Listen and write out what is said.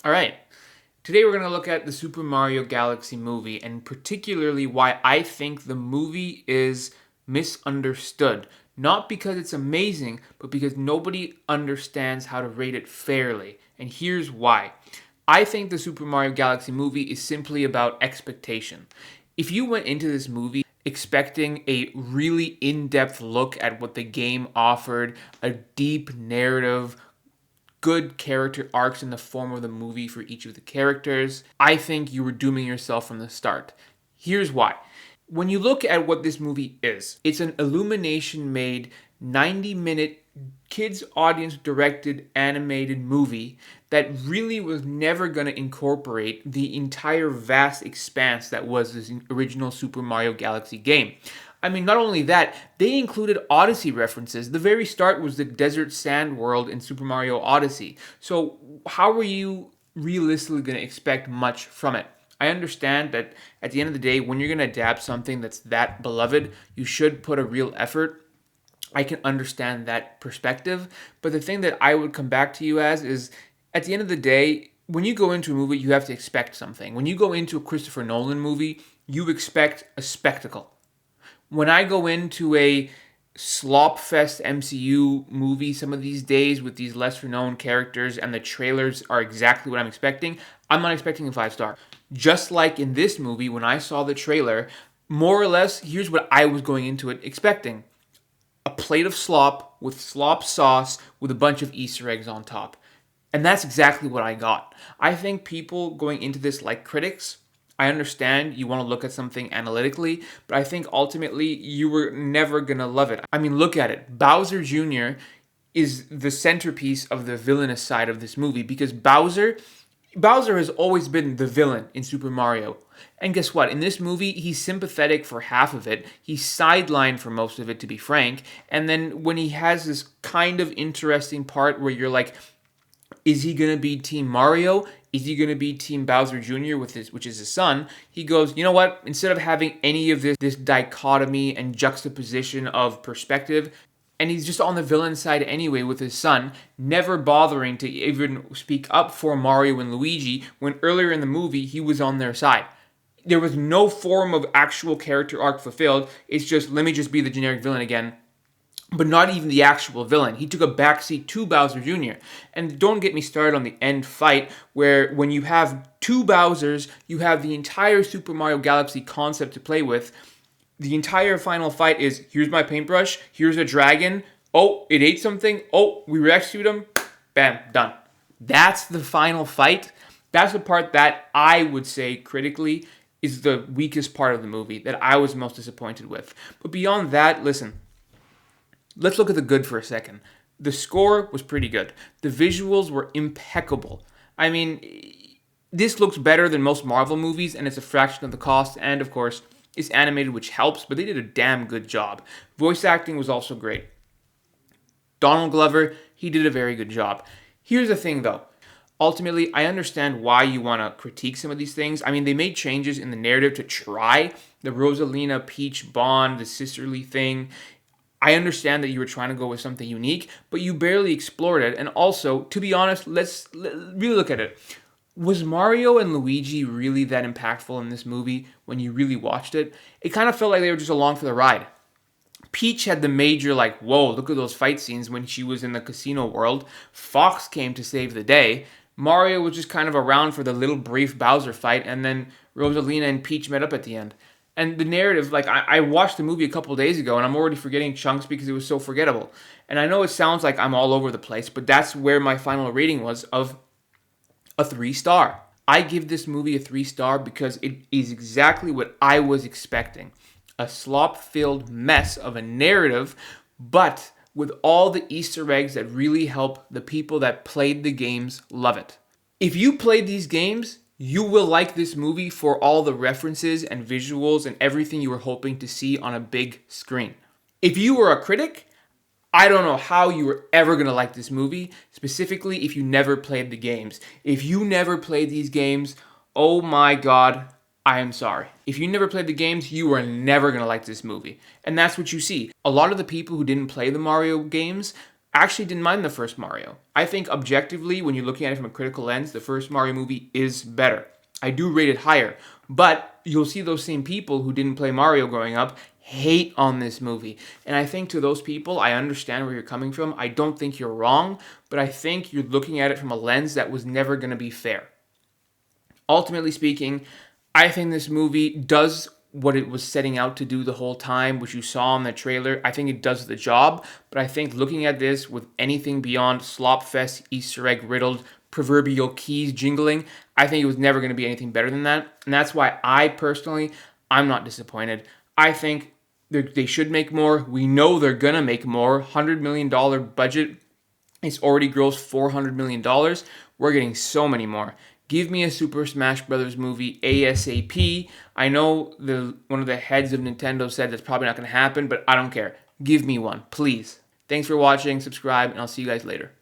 Alright, today we're going to look at the Super Mario Galaxy movie, and particularly why I think the movie is misunderstood. Not because it's amazing, but because nobody understands how to rate it fairly. And here's why. I think the Super Mario Galaxy movie is simply about expectation. If you went into this movie expecting a really in depth look at what the game offered, a deep narrative, good character arcs in the form of the movie for each of the characters, I think you were dooming yourself from the start. Here's why. When you look at what this movie is, it's an Illumination made 90-minute kids audience directed animated movie that really was never going to incorporate the entire vast expanse that was this original Super Mario Galaxy game. I mean, not only that, they included Odyssey references. The very start was the desert sand world in Super Mario Odyssey. So, how are you realistically going to expect much from it? I understand that at the end of the day, when you're going to adapt something that's that beloved, you should put a real effort. I can understand that perspective. But the thing that I would come back to you as is at the end of the day, when you go into a movie, you have to expect something. When you go into a Christopher Nolan movie, you expect a spectacle. When I go into a slopfest MCU movie some of these days with these lesser known characters and the trailers are exactly what I'm expecting, I'm not expecting a 5 star. Just like in this movie, when I saw the trailer, more or less, here's what I was going into it expecting: a plate of slop with slop sauce with a bunch of Easter eggs on top. And that's exactly what I got. I think people going into this like critics, I understand you want to look at something analytically, but I think ultimately you were never going to love it. I mean, look at it. Bowser Jr. is the centerpiece of the villainous side of this movie because Bowser has always been the villain in Super Mario. And guess what? In this movie, he's sympathetic for half of it. He's sidelined for most of it, to be frank. And then when he has this kind of interesting part where you're like, is he gonna be Team Mario? Is he gonna be Team Bowser Jr. which is his son? He goes, you know what? Instead of having any of this dichotomy and juxtaposition of perspective, and he's just on the villain side anyway with his son, never bothering to even speak up for Mario and Luigi when earlier in the movie he was on their side. There was no form of actual character arc fulfilled. It's just, let me just be the generic villain again, but not even the actual villain. He took a backseat to Bowser Jr. And don't get me started on the end fight, where when you have two Bowsers, you have the entire Super Mario Galaxy concept to play with. The entire final fight is, here's my paintbrush, here's a dragon, oh, it ate something, oh, we rescued him, bam, done. That's the final fight. That's the part that I would say critically is the weakest part of the movie, that I was most disappointed with. But beyond that, listen, let's look at the good for a second. The score was pretty good. The visuals were impeccable. I mean, this looks better than most Marvel movies, and it's a fraction of the cost, and of course, it's animated, which helps, but they did a damn good job. Voice acting was also great. Donald Glover, he did a very good job. Here's the thing, though. Ultimately, I understand why you want to critique some of these things. I mean, they made changes in the narrative to try the Rosalina Peach Bond, the sisterly thing. I understand that you were trying to go with something unique, but you barely explored it. And also, to be honest, let's really look at it. Was Mario and Luigi really that impactful in this movie when you really watched it? It kind of felt like they were just along for the ride. Peach had the major, like, whoa, look at those fight scenes when she was in the casino world. Fox came to save the day. Mario was just kind of around for the little brief Bowser fight, and then Rosalina and Peach met up at the end. And the narrative, like, I watched the movie a couple days ago, and I'm already forgetting chunks because it was so forgettable. And I know it sounds like I'm all over the place, but that's where my final rating was of a 3 star. I give this movie a 3 star because it is exactly what I was expecting. A slop-filled mess of a narrative, but with all the Easter eggs that really help the people that played the games love it. If you played these games, you will like this movie for all the references and visuals and everything you were hoping to see on a big screen. If you were a critic, I don't know how you were ever going to like this movie, specifically if you never played the games. If you never played these games, oh my god, I am sorry. If you never played the games, you are never going to like this movie. And that's what you see. A lot of the people who didn't play the Mario games actually didn't mind the first Mario. I think objectively, when you're looking at it from a critical lens, the first Mario movie is better. I do rate it higher, but you'll see those same people who didn't play Mario growing up hate on this movie. And I think to those people, I understand where you're coming from. I don't think you're wrong, but I think you're looking at it from a lens that was never going to be fair. Ultimately speaking, I think this movie does what it was setting out to do the whole time, which you saw in the trailer. I think it does the job, but I think looking at this with anything beyond slopfest, Easter egg riddled, proverbial keys jingling, I think it was never going to be anything better than that. And that's why I'm not disappointed. I think they should make more. We know they're going to make more. $100 million budget. It's already grossed $400 million. We're getting so many more. Give me a Super Smash Bros. Movie ASAP. I know one of the heads of Nintendo said that's probably not going to happen, but I don't care. Give me one, please. Thanks for watching, subscribe, and I'll see you guys later.